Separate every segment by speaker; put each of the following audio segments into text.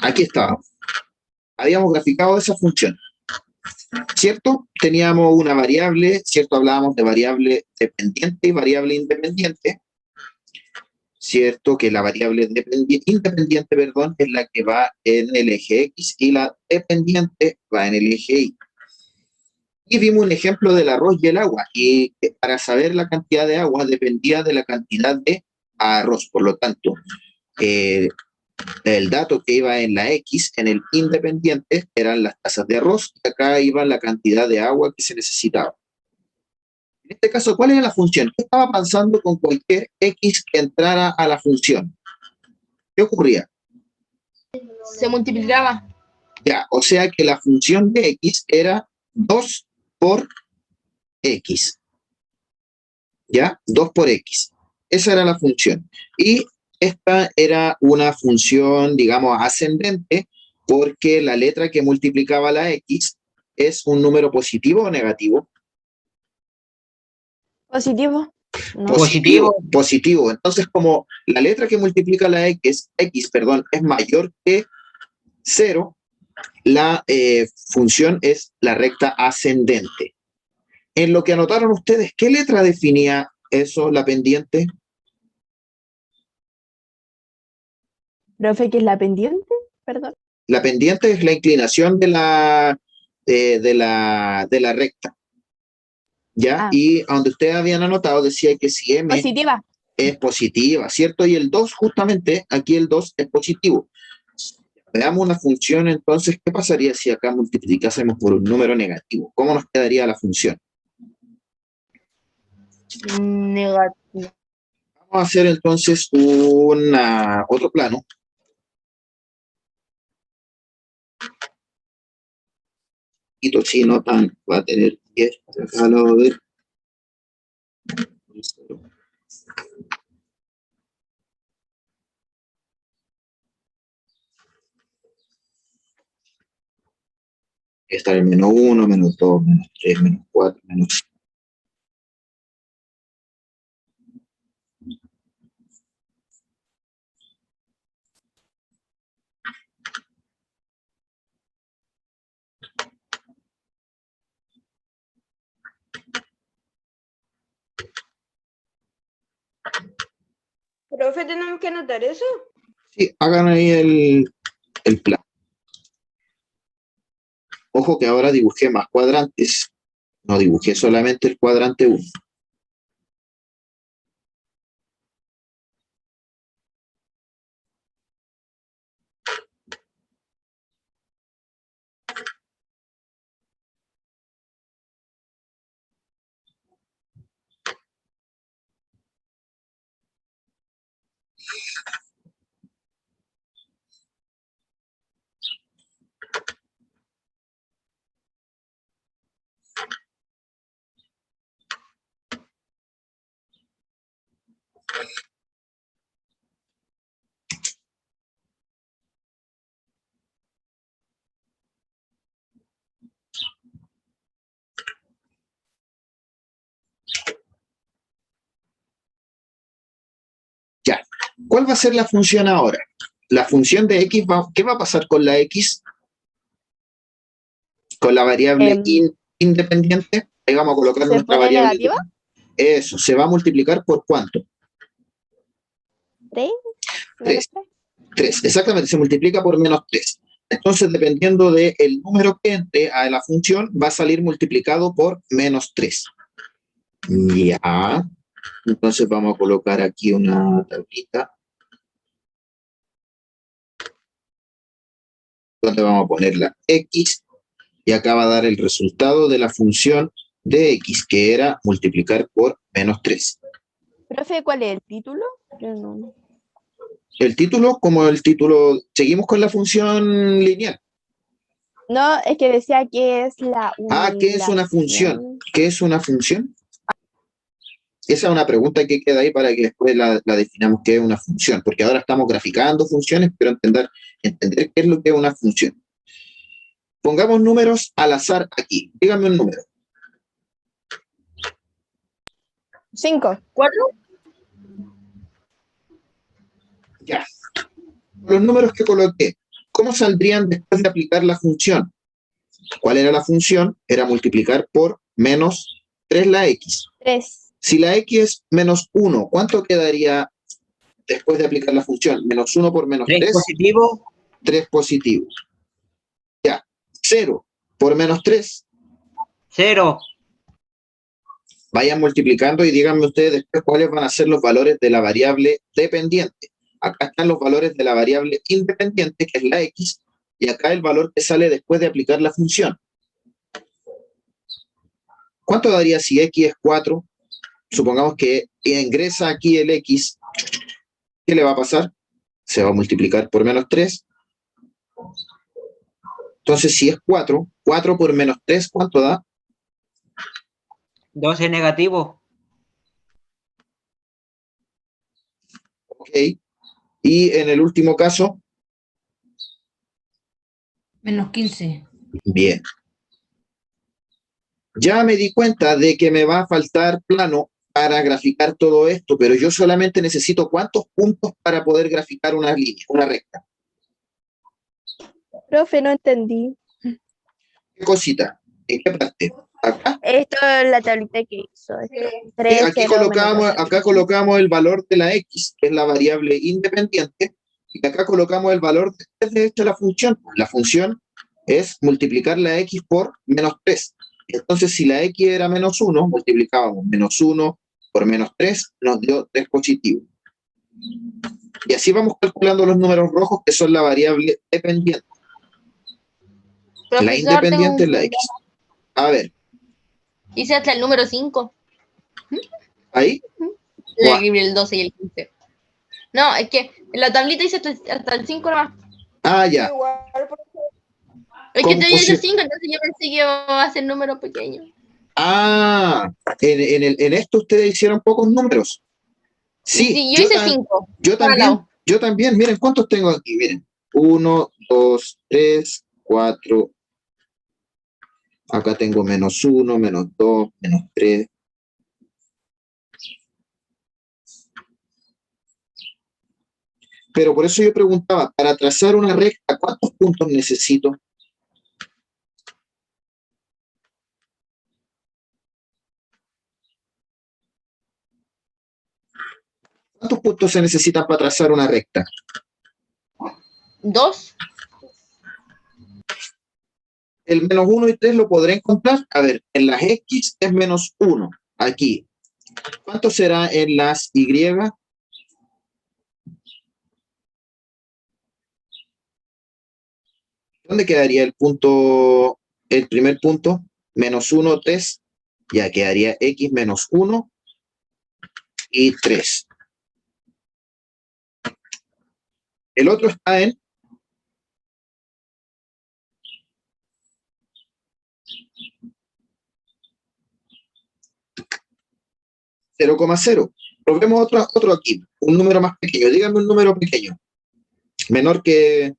Speaker 1: aquí estaba. Habíamos graficado esa función, ¿cierto? Teníamos una variable, ¿cierto? Hablábamos de variable dependiente y variable independiente, ¿cierto? Que la variable independiente, perdón, es la que va en el eje X y la dependiente va en el eje Y. Y vimos un ejemplo del arroz y el agua, y para saber la cantidad de agua dependía de la cantidad de arroz. Por lo tanto, el dato que iba en la X, en el independiente, eran las tazas de arroz, y acá iba la cantidad de agua que se necesitaba. En este caso, ¿cuál era la función? ¿Qué estaba pasando con cualquier X que entrara a la función? ¿Qué ocurría?
Speaker 2: Se multiplicaba.
Speaker 1: Ya, o sea que la función de X era 2 por X. ¿Ya? 2 por X. Esa era la función. Y esta era una función, digamos, ascendente, porque la letra que multiplicaba la X es un número positivo o negativo.
Speaker 2: Positivo.
Speaker 3: No.
Speaker 1: Positivo. Entonces, como la letra que multiplica la X, es mayor que 0, la función es la recta ascendente. En lo que anotaron ustedes, ¿qué letra definía eso, la pendiente?
Speaker 2: Profe, ¿qué es la pendiente? Perdón.
Speaker 1: La pendiente es la inclinación de la recta. ¿Ya? Y donde ustedes habían anotado decía que si M
Speaker 2: positiva.
Speaker 1: Es positiva, ¿cierto? Y el 2, justamente, aquí el 2 es positivo. Veamos una función, entonces, ¿qué pasaría si acá multiplicásemos por un número negativo? ¿Cómo nos quedaría la función?
Speaker 2: Negativo.
Speaker 1: Vamos a hacer entonces otro plano. Y Tochino va a tener 10, acá lo voy a ver. Está el menos 1, menos 2, menos 3, menos 4, menos 5.
Speaker 4: Profe, ¿tenemos que anotar eso?
Speaker 1: Sí, hagan ahí el plan. Ojo que ahora dibujé más cuadrantes. No dibujé solamente el cuadrante 1. Ya. ¿Cuál va a ser la función ahora? La función de X, ¿qué va a pasar con la X? Con la variable independiente. Ahí vamos a colocar nuestra variable.
Speaker 2: ¿Negativa?
Speaker 1: Eso, ¿se va a multiplicar por cuánto?
Speaker 2: 3.
Speaker 1: 3, exactamente, se multiplica por menos 3. Entonces, dependiendo del número que entre a la función, va a salir multiplicado por menos 3. Ya. Entonces vamos a colocar aquí una tablita donde vamos a poner la X y acá va a dar el resultado de la función de X, que era multiplicar por menos 3.
Speaker 2: Profe, ¿cuál es el título? Yo no.
Speaker 1: El título, como el título, seguimos con la función lineal.
Speaker 2: No, es que decía que es la unidad.
Speaker 1: ¿Qué es una función? ¿Qué es una función? Esa es una pregunta que queda ahí para que después la definamos qué es una función, porque ahora estamos graficando funciones, pero entender qué es lo que es una función. Pongamos números al azar aquí. Dígame un número.
Speaker 2: 5.
Speaker 4: 4.
Speaker 1: Ya. Los números que coloqué, ¿cómo saldrían después de aplicar la función? ¿Cuál era la función? Era multiplicar por menos 3 la x.
Speaker 2: 3.
Speaker 1: Si la x es menos 1, ¿cuánto quedaría después de aplicar la función? Menos 1 por menos
Speaker 3: 3
Speaker 1: 3,
Speaker 3: positivo.
Speaker 1: 3 positivo. Ya, 0 por menos 3.
Speaker 3: 0.
Speaker 1: Vayan multiplicando y díganme ustedes después cuáles van a ser los valores de la variable dependiente. Acá están los valores de la variable independiente, que es la x, y acá el valor que sale después de aplicar la función. ¿Cuánto daría si x es 4? Supongamos que ingresa aquí el x. ¿Qué le va a pasar? Se va a multiplicar por menos 3. Entonces, si es 4, 4 por menos 3, ¿cuánto da?
Speaker 3: 12 negativo.
Speaker 1: Ok. Y en el último caso,
Speaker 4: Menos 15.
Speaker 1: bien. Ya me di cuenta de que me va a faltar plano para graficar todo esto, pero yo solamente necesito ¿cuántos puntos para poder graficar una línea, una recta?
Speaker 2: Profe, no entendí.
Speaker 1: ¿Qué cosita? ¿En qué parte? Acá.
Speaker 2: Esto es la tablita que hizo. Esto.
Speaker 1: Aquí acá colocamos el valor de la x, que es la variable independiente, y acá colocamos el valor después de hecho la función. La función es multiplicar la x por menos 3. Entonces, si la x era menos 1, multiplicábamos menos 1 por menos 3, nos dio 3 positivo. Y así vamos calculando los números rojos, que son la variable dependiente. La
Speaker 5: Profesor,
Speaker 1: independiente es
Speaker 5: tengo
Speaker 1: la x. A ver,
Speaker 5: hice hasta el número 5.
Speaker 1: ahí.
Speaker 5: Le escribí el 12 y el 15. No, es que en la tablita hice hasta el 5 nomás.
Speaker 1: Ah, ya.
Speaker 5: Es que
Speaker 1: ¿Cómo
Speaker 5: te había dicho
Speaker 1: posi-
Speaker 5: 5, entonces yo pensé que iba a ser número pequeño.
Speaker 1: Ah, en esto ustedes hicieron pocos números. Sí,
Speaker 5: Sí, yo hice 5.
Speaker 1: yo también, miren cuántos tengo aquí, miren. 1, 2, 3, 4. Acá tengo menos 1, menos 2, menos 3. Pero por eso yo preguntaba, para trazar una recta, ¿cuántos puntos necesito? ¿Cuántos puntos se necesitan para trazar una recta?
Speaker 5: 2.
Speaker 1: El menos 1 y 3 lo podré encontrar. A ver, en las X es menos 1. Aquí. ¿Cuánto será en las Y? ¿Dónde quedaría el punto, el primer punto? Menos 1, 3. Ya quedaría X menos 1 y 3. El otro está en 0,0. Probemos otro aquí, un número más pequeño. Díganme un número pequeño. Menor que,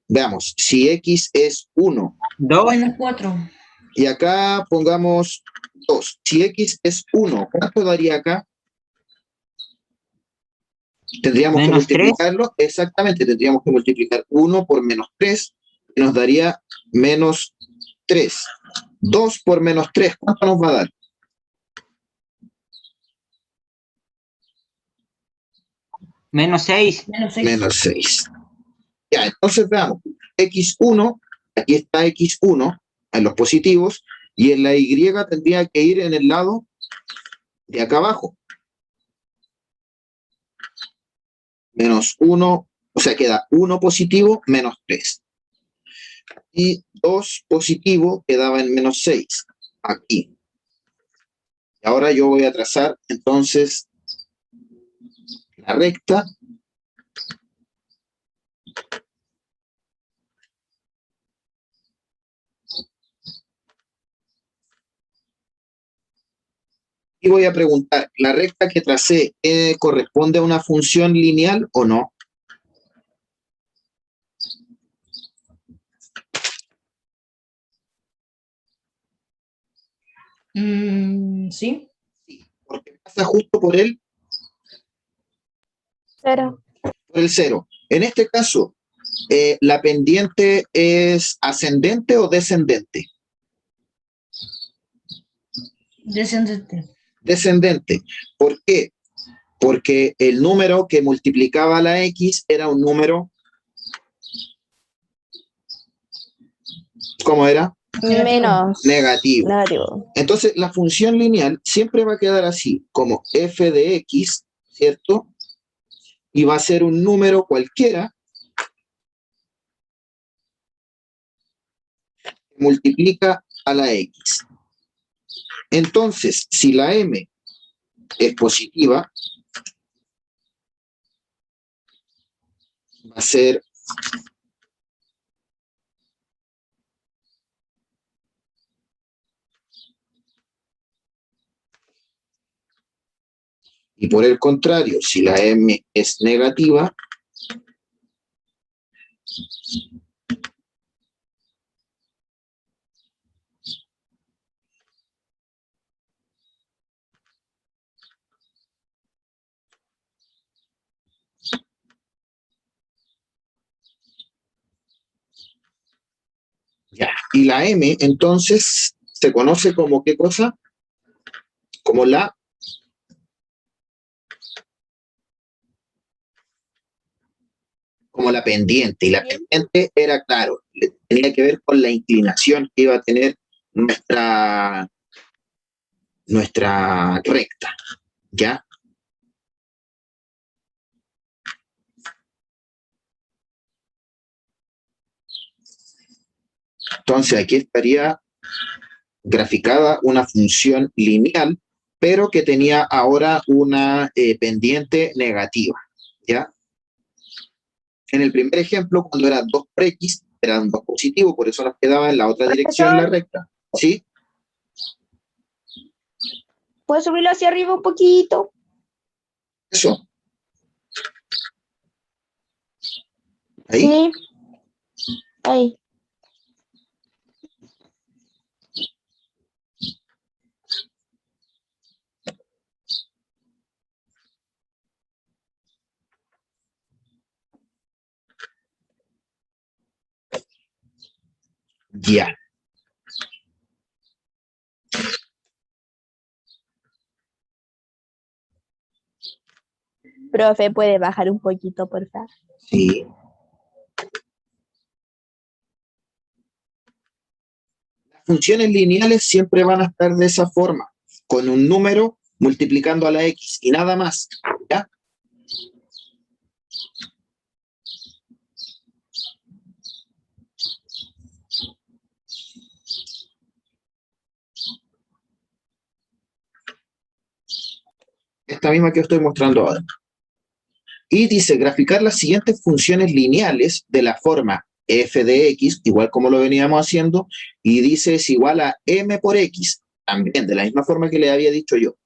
Speaker 1: veamos, si X es 1.
Speaker 3: 2.
Speaker 4: Menos 4.
Speaker 1: Y acá pongamos 2. Si X es 1, ¿cuánto daría acá? Tendríamos que
Speaker 3: Menos 3.
Speaker 1: multiplicarlo. Exactamente, tendríamos que multiplicar 1 por menos 3, que nos daría menos 3. 2 por menos 3, ¿cuánto nos va a dar?
Speaker 3: Menos 6.
Speaker 4: Menos 6.
Speaker 1: Menos 6. Ya, entonces veamos. X1, aquí está X1 en los positivos, y en la Y tendría que ir en el lado de acá abajo. Menos 1, o sea, queda 1 positivo, menos 3. Y 2 positivo quedaba en menos 6, aquí. Y ahora yo voy a trazar, entonces, la recta. Y voy a preguntar, ¿la recta que tracé corresponde a una función lineal o no?
Speaker 4: Sí.
Speaker 1: Porque pasa justo por el
Speaker 2: 0.
Speaker 1: 0. En este caso, ¿la pendiente es ascendente o descendente?
Speaker 4: Descendente.
Speaker 1: Descendente. ¿Por qué? Porque el número que multiplicaba la X era un número, ¿cómo era?
Speaker 2: Menos.
Speaker 1: Negativo.
Speaker 2: Negativo.
Speaker 1: Entonces, la función lineal siempre va a quedar así, como f de x, ¿cierto? Y va a ser un número cualquiera que multiplica a la x. Entonces, si la m es positiva, va a ser y por el contrario, si la m es negativa, ya. Y la m, entonces, se conoce como ¿qué cosa? Como la pendiente. Y la pendiente era, claro, tenía que ver con la inclinación que iba a tener nuestra recta, ¿ya? Entonces aquí estaría graficada una función lineal, pero que tenía ahora una pendiente negativa, ¿ya? En el primer ejemplo, cuando era 2 por x, eran 2 positivo, por eso nos quedaba en la otra dirección la recta, ¿sí?
Speaker 2: ¿Puedes subirlo hacia arriba un poquito?
Speaker 1: Eso. ¿Ahí?
Speaker 2: Sí. Ahí.
Speaker 1: Ya.
Speaker 2: Profe, ¿puede bajar un poquito, por favor?
Speaker 1: Sí. Las funciones lineales siempre van a estar de esa forma, con un número multiplicando a la x y nada más, ¿ya? Esta misma que estoy mostrando ahora. Y dice graficar las siguientes funciones lineales de la forma f de x, igual como lo veníamos haciendo, y dice es igual a m por x, también de la misma forma que le había dicho yo.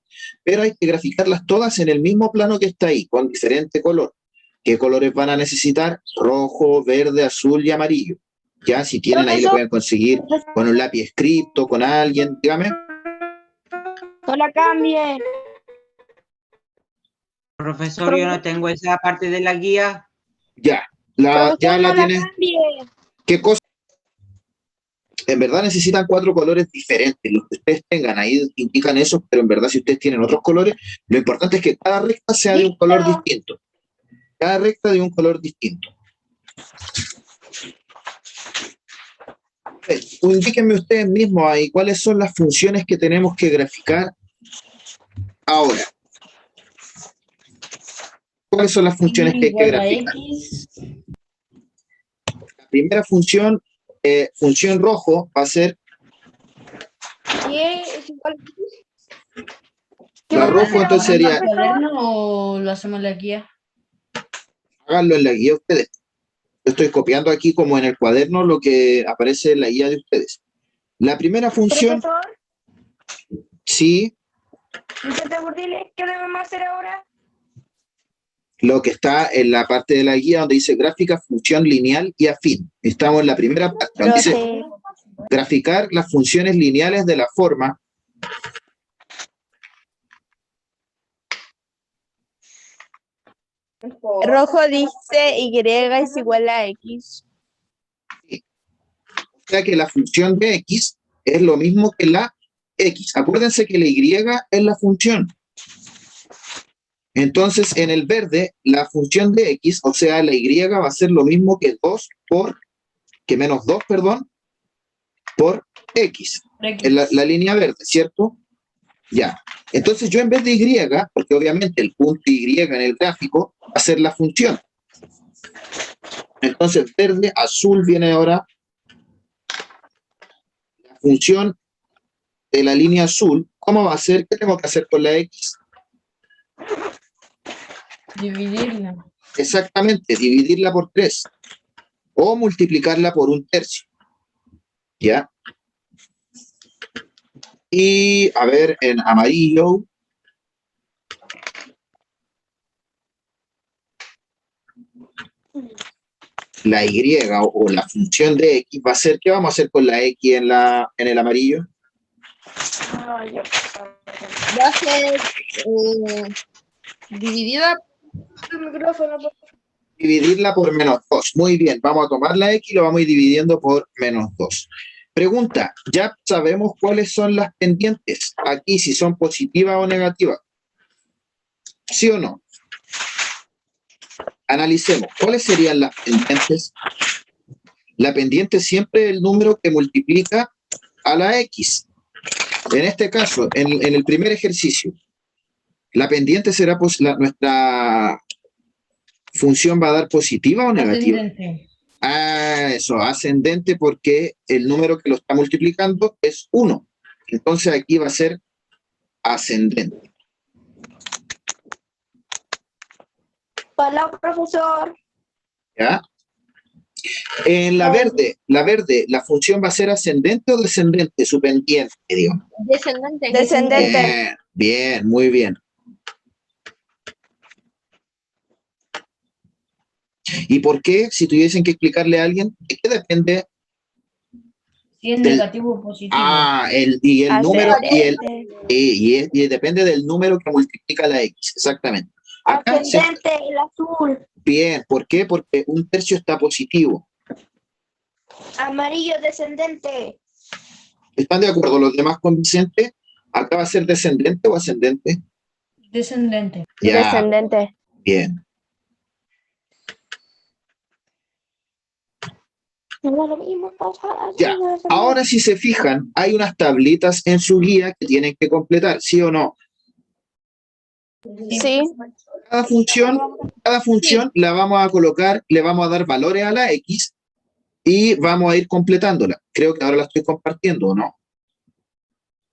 Speaker 1: Pero hay que graficarlas todas en el mismo plano que está ahí, con diferente color. ¿Qué colores van a necesitar? Rojo, verde, azul y amarillo. Ya, si tienen ahí, lo pueden conseguir con un lápiz escrito, con alguien, dígame.
Speaker 2: No la cambien.
Speaker 3: Profesor, yo no tengo esa parte de la guía.
Speaker 1: Ya, ya la tiene. ¿Qué cosa? En verdad necesitan 4 colores diferentes. Los que ustedes tengan ahí indican eso, pero en verdad si ustedes tienen otros colores, lo importante es que cada recta sea de un color distinto. Cada recta de un color distinto. Indíquenme ustedes mismos ahí cuáles son las funciones que tenemos que graficar ahora. ¿Cuáles son las funciones que hay que graficar? La primera función, función rojo, va a ser la rojo, entonces sería,
Speaker 4: ¿El cuaderno o lo hacemos en la guía?
Speaker 1: háganlo en la guía ustedes. Yo estoy copiando aquí como en el cuaderno lo que aparece en la guía de ustedes. La primera función,
Speaker 2: Profesor,
Speaker 1: sí,
Speaker 2: ¿qué debemos hacer ahora?
Speaker 1: lo que está en la parte de la guía donde dice gráfica, función lineal y afín. Estamos en la primera parte, donde dice
Speaker 2: Profe,
Speaker 1: graficar las funciones lineales de la forma
Speaker 2: Rojo dice Y es igual a X.
Speaker 1: O sea que la función de X es lo mismo que la X. Acuérdense que la Y es la función. Entonces, en el verde, la función de X, o sea, la Y va a ser lo mismo que menos 2, perdón, por X. En la línea verde, ¿cierto? Ya. Entonces yo en vez de Y, porque obviamente el punto Y en el gráfico va a ser la función. Entonces verde, azul viene ahora la función de la línea azul. ¿Cómo va a ser? ¿Qué tengo que hacer con la X?
Speaker 4: Dividirla.
Speaker 1: Exactamente, dividirla por 3 o multiplicarla por 1/3. ¿Ya? Y a ver, en amarillo, la Y o la función de X va a ser, ¿qué vamos a hacer con la X en el amarillo?
Speaker 5: Va a ser dividida.
Speaker 1: Dividirla por menos 2. Muy bien, vamos a tomar la X y lo vamos a ir dividiendo por menos 2. Pregunta, ¿ya sabemos cuáles son las pendientes? Aquí, si son positivas o negativas. ¿Sí o no? Analicemos. ¿Cuáles serían las pendientes? La pendiente siempre es el número que multiplica a la X. En este caso, en el primer ejercicio, la pendiente será, nuestra función va a dar positiva o negativa.
Speaker 4: Ascendente.
Speaker 1: Ah, eso, ascendente, porque el número que lo está multiplicando es 1. Entonces aquí va a ser ascendente.
Speaker 6: Hola, profesor.
Speaker 1: ¿Ya? En la verde, ¿la función va a ser ascendente o descendente? Su pendiente, digamos.
Speaker 5: Descendente.
Speaker 2: Descendente.
Speaker 1: Bien, bien, muy bien. ¿Y por qué? Si tuviesen que explicarle a alguien, ¿de qué depende?
Speaker 4: Si es negativo o positivo.
Speaker 1: El número, y depende del número que multiplica la X, exactamente. Acá
Speaker 6: Ascendente, el azul.
Speaker 1: bien, ¿por qué? Porque 1/3 está positivo.
Speaker 6: Amarillo, descendente.
Speaker 1: ¿Están de acuerdo los demás con Vicente? ¿Acá va a ser descendente o ascendente?
Speaker 4: Descendente.
Speaker 1: Ya,
Speaker 2: Descendente.
Speaker 1: bien.
Speaker 6: No es lo mismo, pasar.
Speaker 1: Ya, ahora si se fijan, hay unas tablitas en su guía que tienen que completar, ¿sí o no?
Speaker 2: Sí.
Speaker 1: Cada función la vamos a colocar, le vamos a dar valores a la X y vamos a ir completándola. Creo que ahora la estoy compartiendo, ¿o no?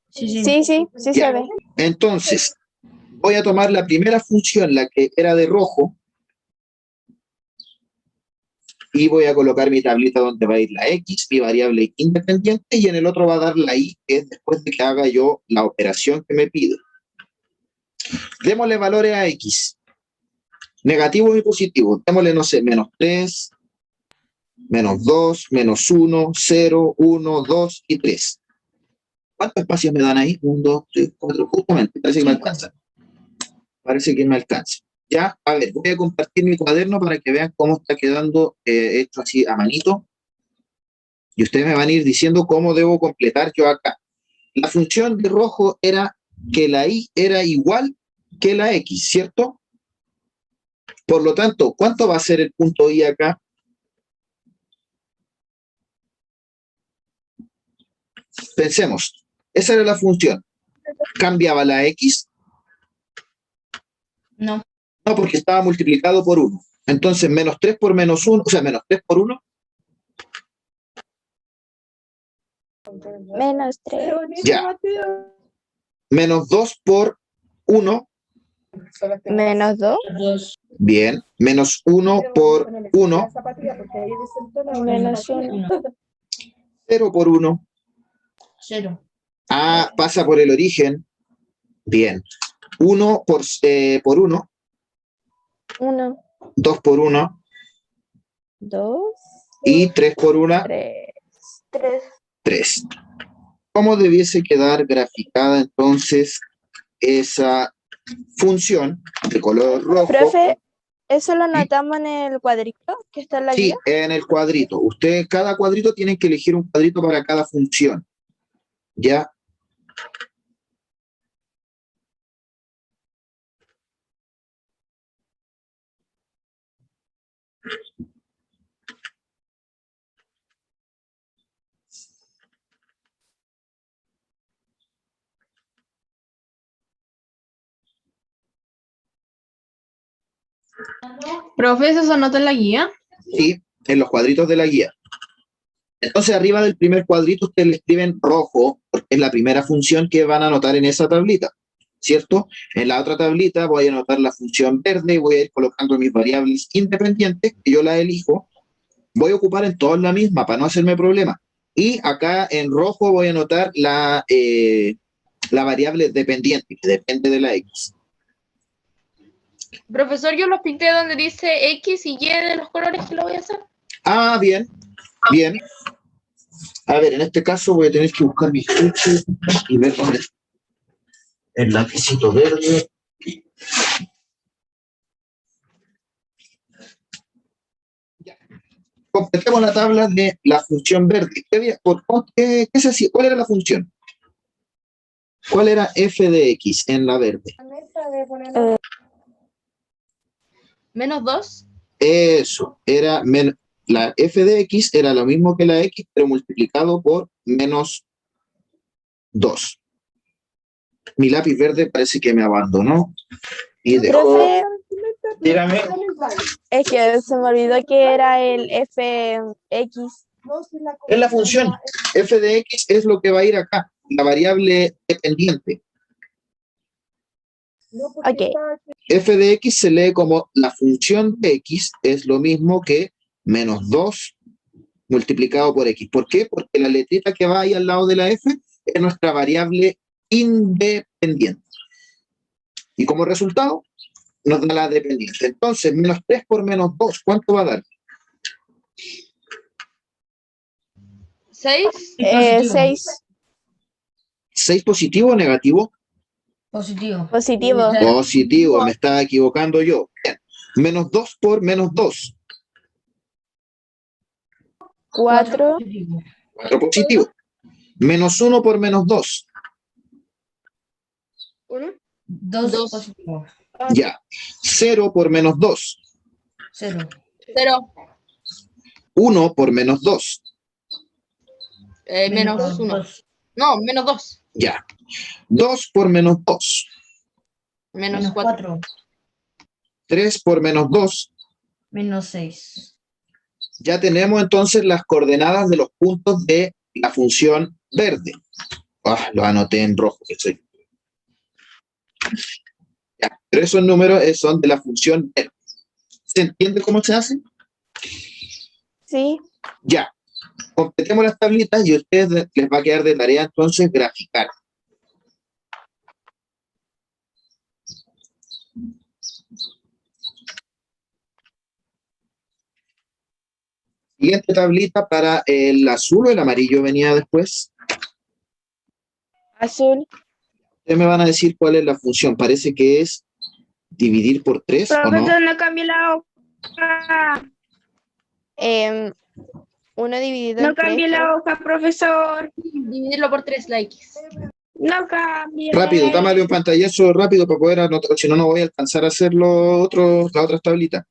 Speaker 4: Sí.
Speaker 2: Sí
Speaker 1: Ya.
Speaker 2: se ve.
Speaker 1: Entonces, voy a tomar la primera función, la que era de rojo, y voy a colocar mi tablita donde va a ir la X, mi variable independiente, y en el otro va a dar la Y, que es después de que haga yo la operación que me pide. Démosle valores a X, negativos y positivos. Démosle, no sé, menos 3, menos 2, menos 1, 0, 1, 2 y 3. ¿Cuántos espacios me dan ahí? 1, 2, 3, 4, justamente, parece que me alcanza. Parece que me alcanza. Ya, a ver, voy a compartir mi cuaderno para que vean cómo está quedando hecho así a manito. Y ustedes me van a ir diciendo cómo debo completar yo acá. La función de rojo era que la Y era igual que la X, ¿cierto? Por lo tanto, ¿cuánto va a ser el punto Y acá? Pensemos, esa era la función. ¿Cambiaba la X?
Speaker 4: No.
Speaker 1: No, porque estaba multiplicado por 1. Entonces, menos 3 por menos 1, o sea, menos 3 por 1.
Speaker 2: Menos 3.
Speaker 1: Ya. Menos 2 por 1.
Speaker 2: Menos 2.
Speaker 4: 2.
Speaker 1: Bien. Menos 1 por 1.
Speaker 2: Menos 1.
Speaker 1: 0 por 1.
Speaker 4: 0.
Speaker 1: Ah, pasa por el origen. Bien. 1 por 1.
Speaker 2: 1.
Speaker 1: 2 por 1.
Speaker 2: 2.
Speaker 1: Y 3 por 1.
Speaker 2: 3.
Speaker 1: 3. ¿Cómo debiese quedar graficada entonces esa función de color rojo?
Speaker 2: Profe, ¿Eso lo anotamos en el cuadrito que está en la
Speaker 1: Sí,
Speaker 2: guía?
Speaker 1: en el cuadrito. Usted, cada cuadrito tiene que elegir un cuadrito para cada función. ¿Ya?
Speaker 7: Profe, ¿eso se anota en la guía?
Speaker 1: Sí, en los cuadritos de la guía. Entonces, arriba del primer cuadrito, ustedes le escriben rojo, porque es la primera función que van a anotar en esa tablita, ¿cierto? En la otra tablita voy a anotar la función verde y voy a ir colocando mis variables independientes, que yo las elijo. Voy a ocupar en todas la misma para no hacerme problema. Y acá en rojo voy a anotar la variable dependiente, que depende de la X.
Speaker 5: Profesor, yo los pinté donde dice X y Y de los colores que lo voy a hacer.
Speaker 1: Ah, bien, bien. A ver, en este caso voy a tener que buscar mis fichas y ver dónde está el lapicito verde. Ya. Completemos la tabla de la función verde. ¿Qué se hacía? ¿Cuál era la función? ¿Cuál era f de x en la verde?
Speaker 5: Menos 2.
Speaker 1: Eso, era la f de x era lo mismo que la x, pero multiplicado por menos 2. Mi lápiz verde parece que me abandonó y dejó.
Speaker 2: Profe,
Speaker 1: Dígame.
Speaker 2: es que se me olvidó que era el fx.
Speaker 1: Es la función. F de x es lo que va a ir acá, la variable dependiente.
Speaker 2: Ok,
Speaker 1: F de x se lee como la función de x es lo mismo que menos 2 multiplicado por x. ¿Por qué? Porque la letrita que va ahí al lado de la f es nuestra variable independiente. Y como resultado, nos da la dependiente. Entonces, menos 3 por menos 2, ¿cuánto va a dar?
Speaker 5: 6.
Speaker 2: 6
Speaker 1: ¿6 positivo o negativo?
Speaker 4: Positivo.
Speaker 2: positivo.
Speaker 1: Positivo, me estaba equivocando yo. Bien. Menos 2 por menos 2.
Speaker 2: 4
Speaker 4: Positivo.
Speaker 1: 4 positivo. Menos 1 por menos 2.
Speaker 4: 2
Speaker 5: Dos.
Speaker 4: positivo.
Speaker 1: Ya. 0 por menos 2.
Speaker 4: 0.
Speaker 5: 0.
Speaker 1: 1 por menos 2.
Speaker 5: Menos 1.
Speaker 4: 2.
Speaker 5: No, menos 2.
Speaker 1: Ya. 2 por menos 2.
Speaker 5: Menos
Speaker 4: Menos
Speaker 5: 4.
Speaker 4: 4.
Speaker 1: 3 por menos 2.
Speaker 4: Menos 6.
Speaker 1: Ya tenemos entonces las coordenadas de los puntos de la función verde. Ah, los anoté en rojo, que soy. Ya, pero esos números son de la función verde. ¿Se entiende cómo se hace?
Speaker 2: Sí,
Speaker 1: Ya. Completemos las tablitas y a ustedes les va a quedar de tarea entonces graficar. Siguiente tablita para el azul o el amarillo venía después.
Speaker 2: azul.
Speaker 1: Ustedes me van a decir cuál es la función. Parece que es dividir por 3 o no.
Speaker 6: no cambié la hoja.
Speaker 2: 1 dividido en 3.
Speaker 6: Hoja, profesor.
Speaker 5: Dividirlo por 3, la X.
Speaker 6: No cambié.
Speaker 1: Rápido, dámale un pantallazo rápido para poder anotar, si no, no voy a alcanzar a hacer las otras tablitas.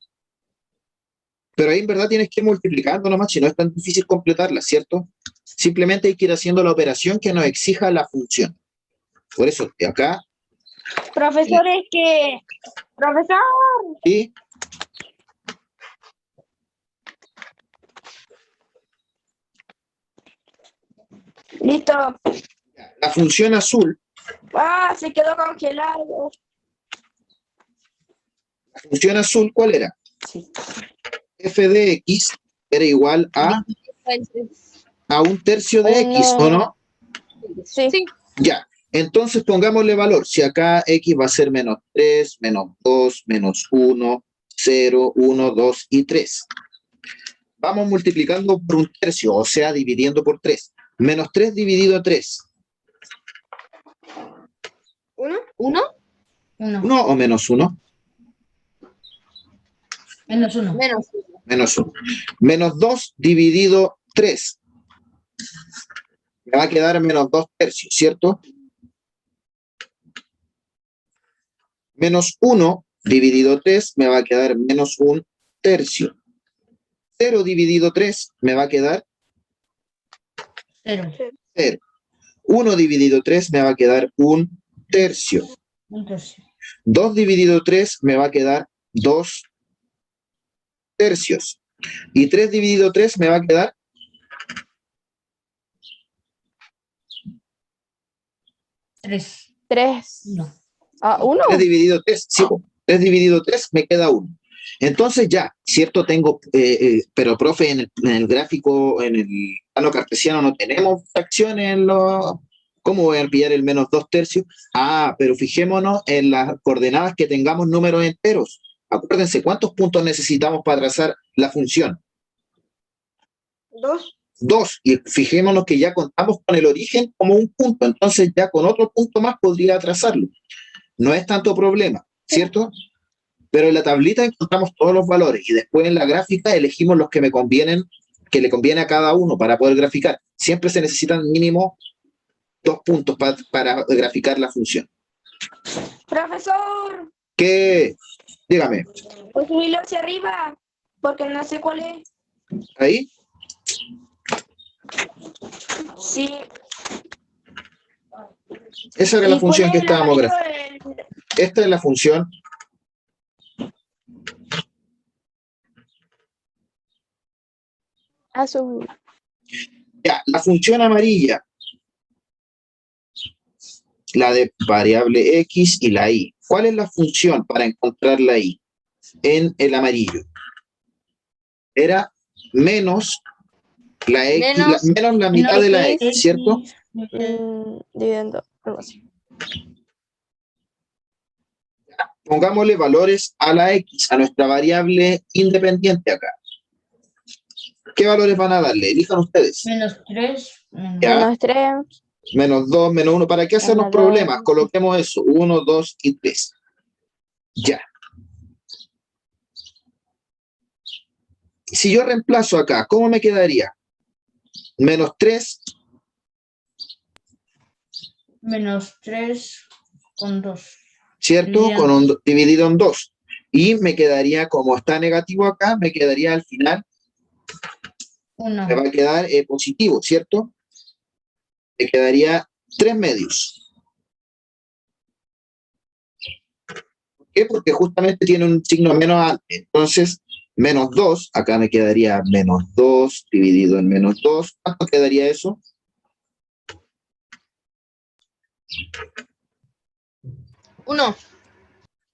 Speaker 1: Pero ahí en verdad tienes que ir multiplicando nomás, si no es tan difícil completarla, ¿cierto? Simplemente hay que ir haciendo la operación que nos exija la función. Por eso, de acá,
Speaker 6: Profesor, es que... Profesor.
Speaker 1: y
Speaker 6: Listo.
Speaker 1: la función azul,
Speaker 6: Ah, se quedó congelado.
Speaker 1: ¿cuál era?
Speaker 6: Sí.
Speaker 1: F de x era igual a 1/3 de x, ¿o no?
Speaker 2: Sí.
Speaker 5: Sí.
Speaker 1: Ya, entonces pongámosle valor. Si acá x va a ser menos 3, menos 2, menos 1, 0, 1, 2 y 3. Vamos multiplicando por 1/3, o sea, dividiendo por 3. Menos 3 dividido 3.
Speaker 5: 1.
Speaker 4: 1.
Speaker 1: 1 o menos 1.
Speaker 4: Menos 1.
Speaker 5: Menos.
Speaker 1: Menos 1. Menos 2 dividido 3. Me va a quedar menos 2 tercios, ¿cierto? Menos 1 dividido 3 me va a quedar menos 1 tercio. 0 dividido 3 me va a quedar
Speaker 4: 0.
Speaker 1: 0. 1 dividido 3 me va a quedar 1 tercio.
Speaker 4: 1 tercio.
Speaker 1: 2 dividido 3 me va a quedar 2 tercios. Y 3 dividido 3 me va a quedar
Speaker 4: 3.
Speaker 2: 3.
Speaker 4: 1.
Speaker 2: Ah, 1.
Speaker 1: 3 dividido 3. Sí, 3 dividido 3 me queda 1. Entonces ya, ¿cierto? Tengo, pero profe, en el gráfico, en el plano cartesiano no tenemos fracciones en los... ¿Cómo voy a pillar el menos 2 tercios? Ah, pero fijémonos en las coordenadas que tengamos números enteros. Acuérdense, ¿cuántos puntos necesitamos para trazar la función?
Speaker 6: 2.
Speaker 1: 2. Y fijémonos que ya contamos con el origen como un punto. Entonces ya con otro punto más podría trazarlo. No es tanto problema, ¿cierto? Pero en la tablita encontramos todos los valores y después en la gráfica elegimos los que me convienen, que le conviene a cada uno para poder graficar. Siempre se necesitan mínimo 2 puntos para graficar la función.
Speaker 6: Profesor,
Speaker 1: ¿Qué? Dígame.
Speaker 6: pues subirlo hacia arriba, porque no sé cuál es.
Speaker 1: ¿Ahí?
Speaker 6: Sí.
Speaker 1: Esa era la
Speaker 6: ¿Y
Speaker 1: función
Speaker 6: cuál
Speaker 1: que
Speaker 6: es el
Speaker 1: estábamos
Speaker 6: amarillo?
Speaker 1: graficando. Esta es la función.
Speaker 2: Azul.
Speaker 1: Ya, la función amarilla. La de variable X y la Y. ¿Cuál es la función para encontrar la Y en el amarillo? Era menos la X, menos la mitad de la X, ¿cierto?
Speaker 2: Dividiendo. Algo así.
Speaker 1: Pongámosle valores a la X, a nuestra variable independiente acá. ¿Qué valores van a darle? Elijan ustedes.
Speaker 4: Menos 3.
Speaker 1: Ya.
Speaker 2: Menos 3.
Speaker 1: Menos 2, menos 1. ¿Para qué hacernos
Speaker 2: Menos
Speaker 1: problemas?
Speaker 2: 2.
Speaker 1: Coloquemos eso. 1, 2 y 3. Ya. Si yo reemplazo acá, ¿cómo me quedaría? Menos 3.
Speaker 4: Menos 3 con 2.
Speaker 1: ¿Cierto? Dividido en 2. Y me quedaría, como está negativo acá, me quedaría al final,
Speaker 4: 1.
Speaker 1: me va a quedar positivo, ¿cierto? Me quedaría 3 medios. ¿Por qué? Porque justamente tiene un signo menos antes. Entonces, menos 2, acá me quedaría menos 2 dividido en menos 2. ¿Cuánto quedaría eso?
Speaker 5: Uno.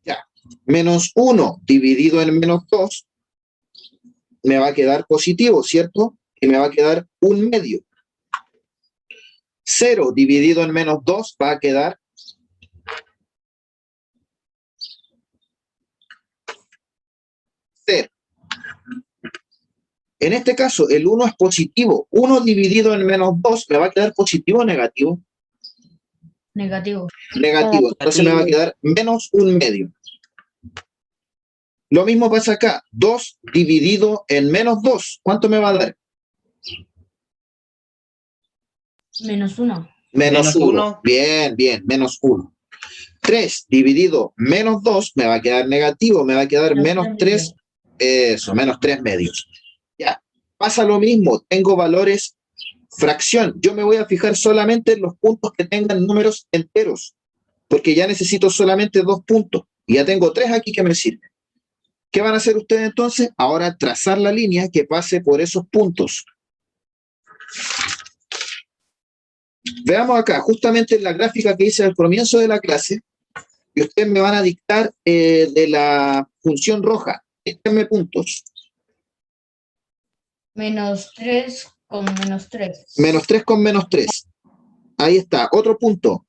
Speaker 1: Ya. Menos 1 dividido en menos 2 me va a quedar positivo, ¿cierto? Y me va a quedar 1 medio. 0 dividido en menos 2 va a quedar 0. En este caso, el 1 es positivo. 1 dividido en menos 2 me va a quedar positivo o negativo.
Speaker 4: Negativo.
Speaker 1: Negativo. Entonces me va a quedar menos 1 medio. Lo mismo pasa acá. 2 dividido en menos 2. ¿Cuánto me va a dar?
Speaker 4: Menos 1.
Speaker 1: Menos
Speaker 3: Menos
Speaker 1: 1.
Speaker 3: uno.
Speaker 1: Bien, bien, menos 1. 3 dividido menos 2 me va a quedar negativo. Me va a quedar menos 3. Eso, menos 3 medios. Ya. Pasa lo mismo. Tengo valores fracción. Yo me voy a fijar solamente en los puntos que tengan números enteros. Porque ya necesito solamente 2 puntos. Y ya tengo 3 aquí que me sirven. ¿Qué van a hacer ustedes entonces? Ahora trazar la línea que pase por esos puntos. Veamos acá, justamente en la gráfica que hice al comienzo de la clase, y ustedes me van a dictar de la función roja. Díganme puntos.
Speaker 4: Menos 3 con menos 3.
Speaker 1: Menos 3 con menos 3. Ahí está. Otro punto.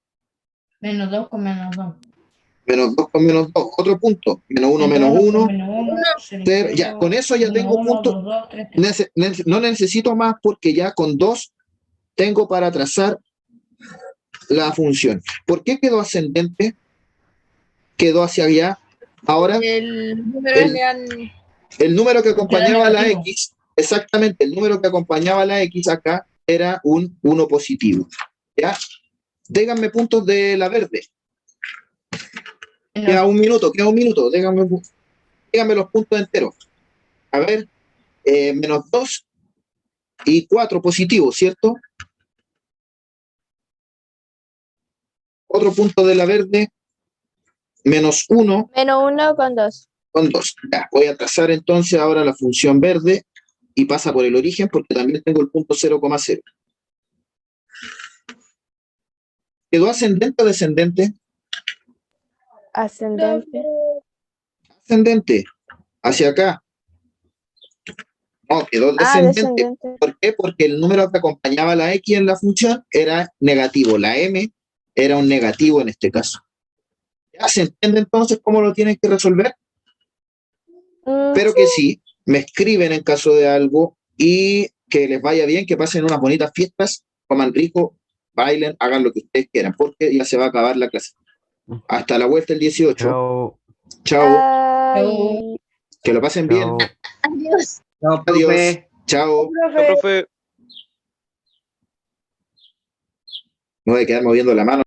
Speaker 4: Menos 2 con menos 2.
Speaker 1: Menos 2 con menos 2. Otro punto. Menos 1 menos 1. Ya, con eso ya tengo puntos. No necesito más porque ya con 2 tengo para trazar la función. ¿Por qué quedó ascendente? Quedó hacia allá. Ahora,
Speaker 5: El número
Speaker 1: El número que acompañaba a la
Speaker 4: negativo.
Speaker 1: X, exactamente, el número que acompañaba a la X acá era un 1 positivo. ¿Ya? Díganme puntos de la verde.
Speaker 4: Menos
Speaker 1: Queda un minuto. Díganme los puntos enteros. A ver, menos 2 y 4 positivos, ¿cierto? Otro punto de la verde, menos 1
Speaker 2: -1 con 2.
Speaker 1: con 2. Ya, voy a trazar entonces ahora la función verde y pasa por el origen porque también tengo el punto 0,0. ¿Quedó ascendente o descendente?
Speaker 2: Ascendente.
Speaker 1: Ascendente, hacia acá. No, quedó
Speaker 2: Ah,
Speaker 1: descendente.
Speaker 2: descendente.
Speaker 1: ¿Por qué? Porque el número que acompañaba a la X en la función era negativo. La M era un negativo en este caso. ¿Ya se entiende entonces cómo lo tienen que resolver? Espero que sí. Me escriben en caso de algo y que les vaya bien, que pasen unas bonitas fiestas, coman rico, bailen, hagan lo que ustedes quieran, porque ya se va a acabar la clase. Hasta la vuelta el 18.
Speaker 8: Chao.
Speaker 1: Chao.
Speaker 2: Ay.
Speaker 1: Que lo pasen bien.
Speaker 8: Chao.
Speaker 5: Adiós.
Speaker 3: Chao,
Speaker 1: Adiós.
Speaker 3: profe.
Speaker 1: Chao.
Speaker 9: Profe.
Speaker 1: No voy a quedar moviendo la mano.